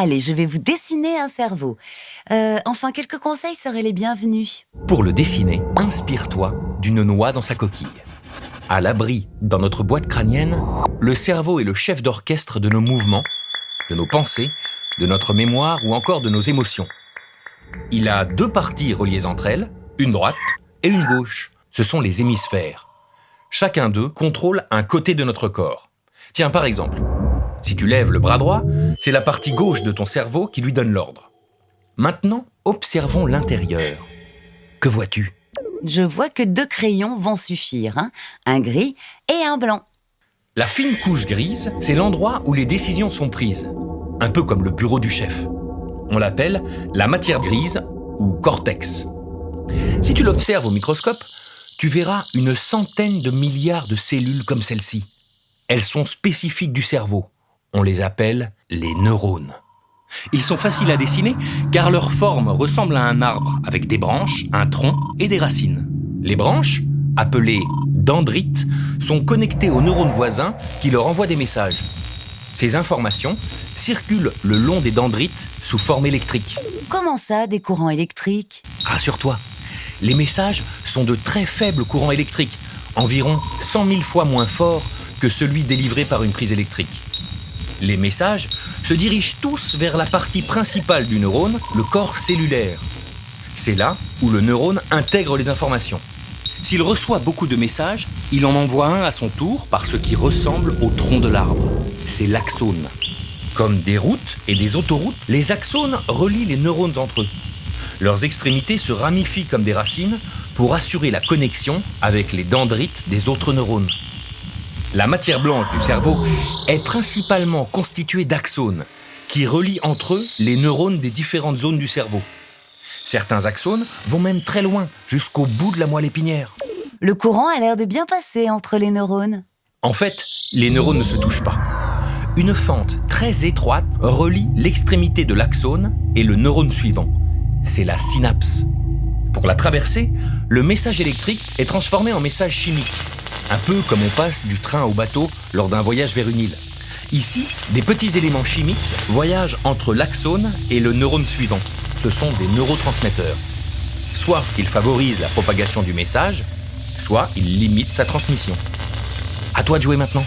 Allez, je vais vous dessiner un cerveau. Enfin, quelques conseils seraient les bienvenus. Pour le dessiner, inspire-toi d'une noix dans sa coquille. À l'abri dans notre boîte crânienne, le cerveau est le chef d'orchestre de nos mouvements, de nos pensées, de notre mémoire ou encore de nos émotions. Il a 2 parties reliées entre elles, une droite et une gauche. Ce sont les hémisphères. Chacun d'eux contrôle un côté de notre corps. Tiens, par exemple, si tu lèves le bras droit, c'est la partie gauche de ton cerveau qui lui donne l'ordre. Maintenant, observons l'intérieur. Que vois-tu ? Je vois que 2 crayons vont suffire, hein, un gris et un blanc. La fine couche grise, c'est l'endroit où les décisions sont prises, un peu comme le bureau du chef. On l'appelle la matière grise ou cortex. Si tu l'observes au microscope, tu verras une centaine de milliards de cellules comme celle-ci. Elles sont spécifiques du cerveau. On les appelle les neurones. Ils sont faciles à dessiner car leur forme ressemble à un arbre avec des branches, un tronc et des racines. Les branches, appelées dendrites, sont connectées aux neurones voisins qui leur envoient des messages. Ces informations circulent le long des dendrites sous forme électrique. Comment ça, des courants électriques ? Rassure-toi, les messages sont de très faibles courants électriques, environ 100 000 fois moins forts que celui délivré par une prise électrique. Les messages se dirigent tous vers la partie principale du neurone, le corps cellulaire. C'est là où le neurone intègre les informations. S'il reçoit beaucoup de messages, il en envoie un à son tour par ce qui ressemble au tronc de l'arbre. C'est l'axone. Comme des routes et des autoroutes, les axones relient les neurones entre eux. Leurs extrémités se ramifient comme des racines pour assurer la connexion avec les dendrites des autres neurones. La matière blanche du cerveau est principalement constituée d'axones qui relient entre eux les neurones des différentes zones du cerveau. Certains axones vont même très loin, jusqu'au bout de la moelle épinière. Le courant a l'air de bien passer entre les neurones. En fait, les neurones ne se touchent pas. Une fente très étroite relie l'extrémité de l'axone et le neurone suivant. C'est la synapse. Pour la traverser, le message électrique est transformé en message chimique. Un peu comme on passe du train au bateau lors d'un voyage vers une île. Ici, des petits éléments chimiques voyagent entre l'axone et le neurone suivant. Ce sont des neurotransmetteurs. Soit ils favorisent la propagation du message, soit ils limitent sa transmission. À toi de jouer maintenant.